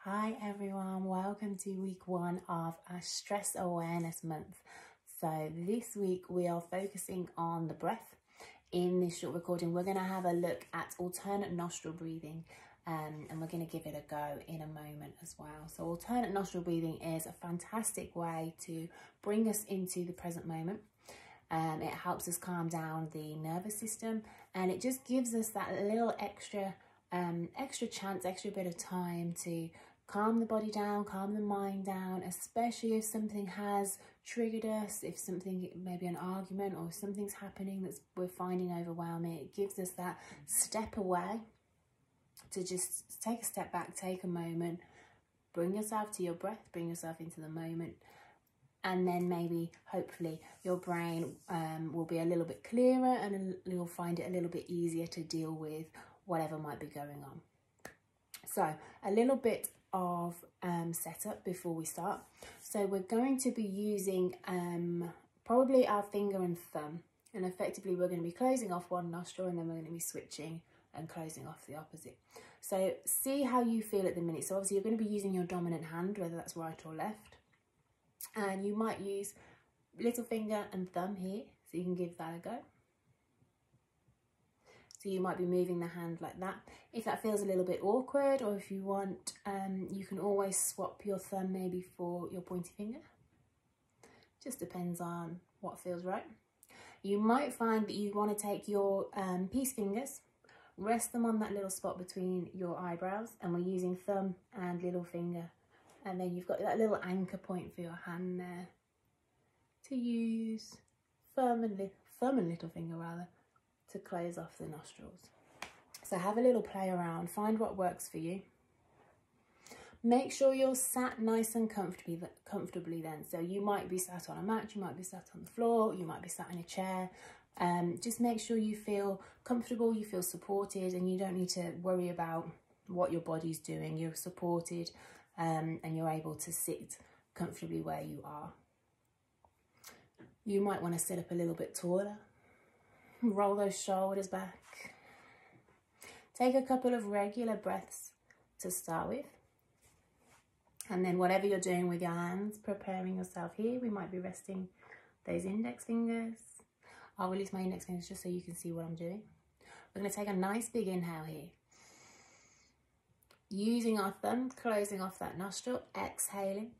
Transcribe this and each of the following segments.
Hi everyone, welcome to week 1 of our Stress Awareness Month. So this week we are focusing on the breath. In this short recording we're going to have a look at alternate nostril breathing and we're going to give it a go in a moment as well. So alternate nostril breathing is a fantastic way to bring us into the present moment. It helps us calm down the nervous system and it just gives us that little extra chance, extra bit of time to calm the body down, calm the mind down, especially if something has triggered us, if something, maybe an argument or something's happening that we're finding overwhelming. It gives us that step away to just take a step back, take a moment, bring yourself to your breath, bring yourself into the moment. And then maybe, hopefully, your brain will be a little bit clearer and you'll find it a little bit easier to deal with whatever might be going on. So, a little bit of setup before we start. So, we're going to be using probably our finger and thumb. And effectively, we're going to be closing off one nostril and then we're going to be switching and closing off the opposite. So, see how you feel at the minute. So, obviously, you're going to be using your dominant hand, whether that's right or left. And you might use little finger and thumb here, so you can give that a go. So you might be moving the hand like that. If that feels a little bit awkward, or if you want, you can always swap your thumb maybe for your pointy finger. Just depends on what feels right. You might find that you want to take your peace fingers, rest them on that little spot between your eyebrows, and we're using thumb and little finger. And then you've got that little anchor point for your hand there to use thumb and little finger rather to close off the nostrils. So have a little play around, find what works for you. Make sure you're sat nice and comfortably then. So you might be sat on a mat, you might be sat on the floor, you might be sat in a chair. Just make sure you feel comfortable, you feel supported, and you don't need to worry about what your body's doing. You're supported. And you're able to sit comfortably where you are. You might want to sit up a little bit taller. Roll those shoulders back. Take a couple of regular breaths to start with. And then whatever you're doing with your hands, preparing yourself here, we might be resting those index fingers. I'll release my index fingers just so you can see what I'm doing. We're going to take a nice big inhale here. Using our thumb, closing off that nostril, exhaling.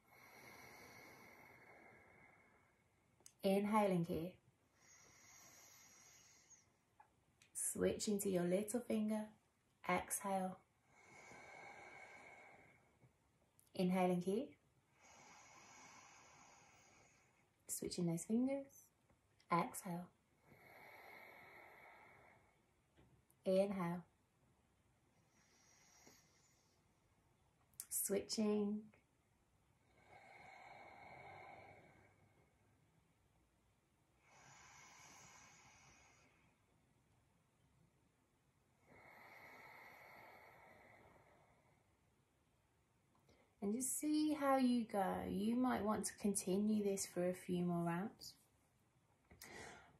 Inhaling here. Switching to your little finger, exhale. Inhaling here. Switching those fingers, exhale. Inhale. Switching. And just see how you go. You might want to continue this for a few more rounds.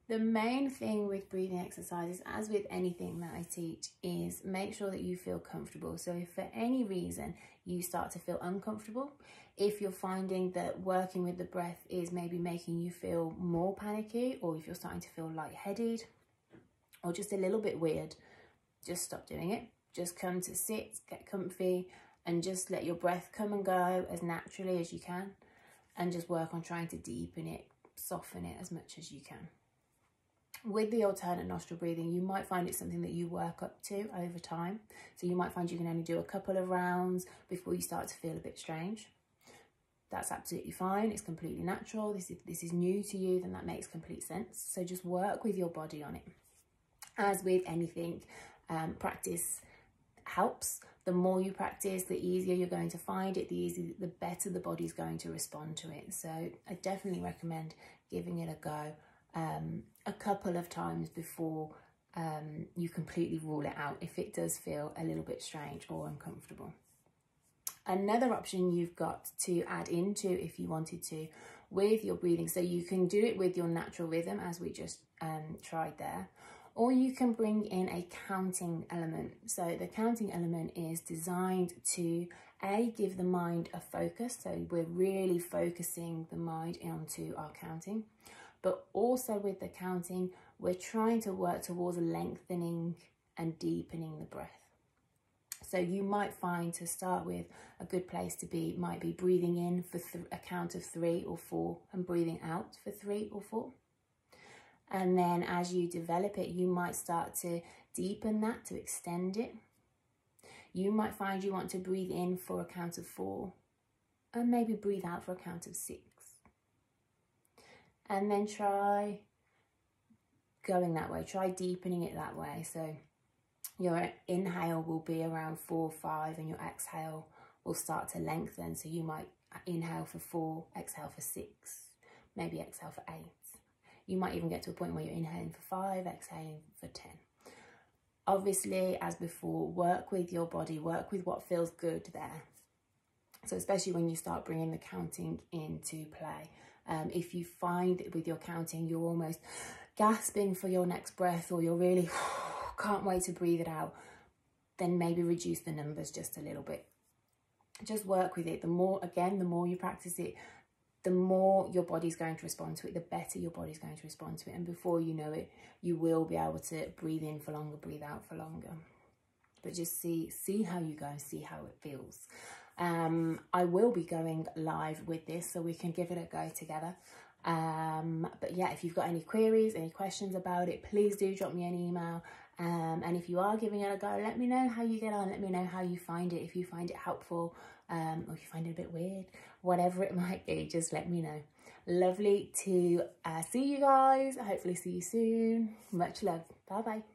The main thing with breathing exercises, as with anything that I teach, is make sure that you feel comfortable. So if for any reason you start to feel uncomfortable, if you're finding that working with the breath is maybe making you feel more panicky, or if you're starting to feel lightheaded or just a little bit weird, just stop doing it. Just come to sit, get comfy, and just let your breath come and go as naturally as you can, and just work on trying to deepen it, soften it as much as you can. With the alternate nostril breathing, you might find it's something that you work up to over time. So you might find you can only do a couple of rounds before you start to feel a bit strange. That's absolutely fine. It's completely natural. This is new to you, then that makes complete sense. So just work with your body on it. As with anything, practice helps. The more you practice, the easier you're going to find it, the better the body's going to respond to it. So I definitely recommend giving it a go a couple of times before you completely rule it out if it does feel a little bit strange or uncomfortable. Another option you've got to add into, if you wanted to, with your breathing, so you can do it with your natural rhythm as we just tried there, Or you can bring in a counting element. So the counting element is designed to give the mind a focus. So we're really focusing the mind onto our counting. But also with the counting, we're trying to work towards lengthening and deepening the breath. So you might find, to start with, a good place to be might be breathing in for a count of 3 or 4 and breathing out for 3 or 4. And then as you develop it, you might start to deepen that, to extend it. You might find you want to breathe in for a count of 4 and maybe breathe out for a count of 6. And then try going that way, try deepening it that way. So your inhale will be around 4 or 5 and your exhale will start to lengthen. So you might inhale for 4, exhale for 6, maybe exhale for 8. You might even get to a point where you're inhaling for 5, exhaling for 10. Obviously, as before, work with your body, work with what feels good there. So especially when you start bringing the counting into play. If you find that with your counting, you're almost gasping for your next breath, or you're really can't wait to breathe it out, then maybe reduce the numbers just a little bit. Just work with it. The more you practice it, the more your body's going to respond to it, the better your body's going to respond to it. And before you know it, you will be able to breathe in for longer, breathe out for longer. But just see how you go, see how it feels. I will be going live with this, so we can give it a go together. But yeah, if you've got any queries, any questions about it, please do drop me an email. And if you are giving it a go, let me know how you get on. Let me know how you find it. If you find it helpful, or if you find it a bit weird, whatever it might be, just let me know. Lovely to see you guys. Hopefully see you soon. Much love. Bye bye.